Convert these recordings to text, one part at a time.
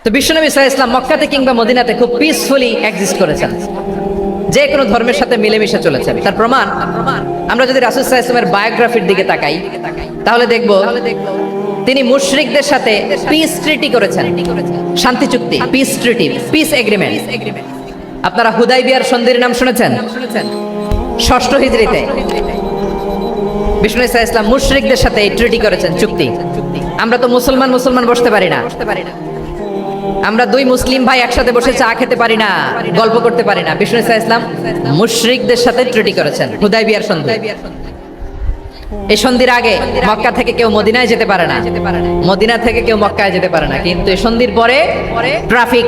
তো বিশ্বনবী সাল্লাল্লাহু আলাইহি ওয়াসাল্লাম মক্কাতে কিংবা মদিনাতে খুব পিসফুলি এক্সিস্ট করেছেন, যে কোনো ধর্মের সাথে মিলেমিশে চলেছেন। তার প্রমাণ আমরা যদি রাসূল সাল্লাল্লাহু আলাইহি ওয়াসাল্লামের বায়োগ্রাফির দিকে তাকাই তাহলে দেখব তিনি মুশরিকদের সাথে পিস ট্রিটি করেছেন, শান্তি চুক্তি, পিস ট্রিটি, পিস এগ্রিমেন্ট। আপনারা হুদাইবিয়ার সন্ধির নাম শুনেছেন? ষষ্ঠ হিজরিতে বিষ্ণু ইসা ইসলাম মুশরিকদের সাথে এই ট্রিটি করেছেন, চুক্তি। আমরা তো মুসলমান বসতে পারি না, আমরা দুই মুসলিম ভাই একসাথে বসে চা খেতে পারি না, গল্প করতে পারি না। বিষ্ণু ইসা ইসলাম মুশরিকদের সাথে ট্রিটি করেছেন, হুদাইবিয়ার সন্ধি। এই সন্ধির আগে মক্কা থেকে কেউ মদিনায় যেতে পারে না, মদিনা থেকে কেউ মক্কায় যেতে পারে না। কিন্তু এই সন্ধির পরে ট্রাফিক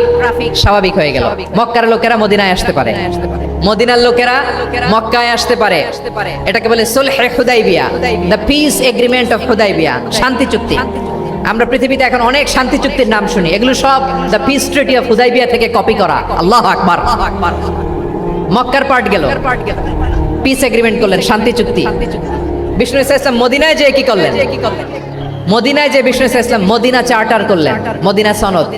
স্বাভাবিক হয়ে গেল, মক্কার লোকেরা মদিনায় আসতে পারে, মদিনার লোকেরা মক্কায় আসতে পারে। এটাকে বলে সুলহে Hudaibiya, the peace agreement of Hudaibiya, শান্তি চুক্তি। আমরা পৃথিবীতে এখন অনেক শান্তি চুক্তির নাম শুনি, এগুলো সব the piece treaty of Hudaibiya থেকে কপি করা। আল্লাহু আকবার। মক্কার পার্ট গেল, পিস এগ্রিমেন্ট করলেন, শান্তি চুক্তি। বিষ্ণু ইসা ইসলাম মদিনায় যে কি করলেন? মদিনায় যে বিষ্ণু ইসা ইসলাম মদিনা চার্টার করলেন, মদিনা সনদ,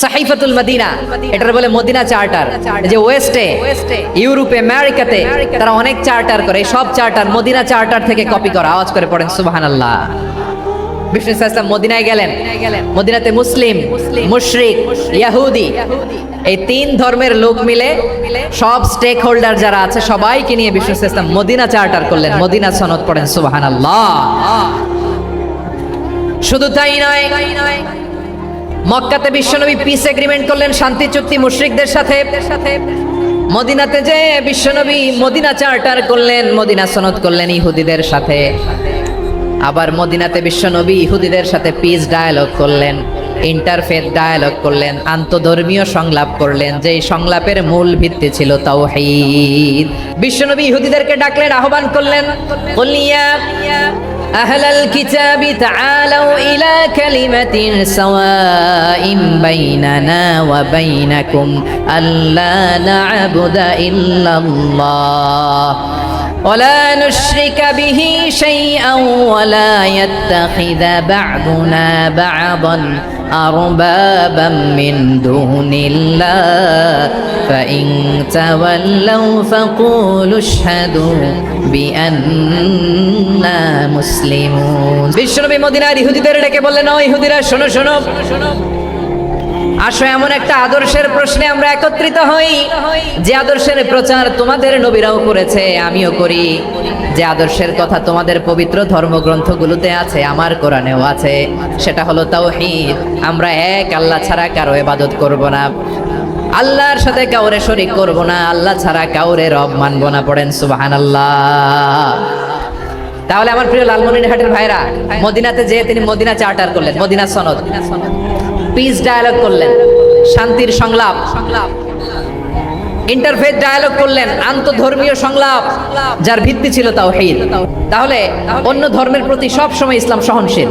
সাহিফাতুল মদিনা, এটার বলে মদিনা চার্টার। যে ওয়েস্টে, ইউরোপে, আমেরিকাতে তারা অনেক চার্টার করে, সব চার্টার মদিনা চার্টার থেকে কপি করা। আওয়াজ করে পড়েন সুবহানাল্লাহ। বিষ্ণু ইসা ইসলাম মদিনায় গেলেন, মদিনাতে মুসলিম, মুশরিক, ইহুদি, এই তিন ধর্মের লোক মিলে সব স্টেক হোল্ডার যারা আছে সবাইকে নিয়ে বিষ্ণু ইসা ইসলাম মদিনা চার্টার করলেন, মদিনা সনদ। পড়েন সুবহানাল্লাহ। শুধু তাই নয়, মক্কাতে বিশ্বনবী পিস এগ্রিমেন্ট করলেন, শান্তি চুক্তি মুশরিকদের সাথে। মদিনাতে যে বিশ্বনবী মদিনা চার্টার করলেন, মদিনা সনদ করলেন ইহুদিদের সাথে। আবার মদিনাতে বিশ্বনবী ইহুদিদের সাথে পিস ডায়ালগ করলেন, ইন্টারফেথ ডায়ালগ করলেন, আন্তধর্মীয় সংলাপ করলেন, যেই সংলাপের মূল ভিত্তি ছিল তাওহীদ। বিশ্বনবী ইহুদিদেরকে ডাকলেন, আহ্বান করলেন, কুল ইয়া আহলাল কিতাবি তাআলাউ ইলা কালিমাতিন সাওয়াইন বাইনানা ওয়া বাইনাকুম আল্লা না'বুদা ইল্লাল্লাহ ولا نشرك به شيئا ولا يتخذ بعضنا بعضا أربابا من دون الله فإن تولوا فقولوا اشهدوا بأننا مسلمون। বিশ্বনবী মদিনার ইহুদিদের ডেকে বললেন, ও ইহুদিরা, শোনো শোনো, আসো এমন একটা আদর্শের প্রশ্নে আমরা একত্রিত হই, যে আদর্শের প্রচার তোমাদের নবীরাও করেছে, আমিও করি। যে আদর্শের কথা তোমাদের পবিত্র ধর্মগ্রন্থগুলোতে আছে, আমার কোরআনেও আছে, সেটা হলো তাওহীদ। আমরা এক আল্লাহ ছাড়া কারো ইবাদত করব না, আল্লাহর সাথে কাউরে শরীক করব না, আল্লাহ ছাড়া কাউরে রব মানব না। পড়েন সুবহানাল্লাহ। তাহলে আমার প্রিয় লালমনিরহাটের ভাইরা, মদিনাতে যেয়ে তিনি মদিনা চার্টার করলেন, মদিনা সনদ, পিস ডায়ালগ করলেন, শান্তির সংলাপ, ইন্টারফেথ ডায়ালগ করলেন, আন্তধর্মীয় সংলাপ, যার ভিত্তি ছিল তাওহীদ। তাহলে অন্য ধর্মের প্রতি সব সময় ইসলাম সহনশীল।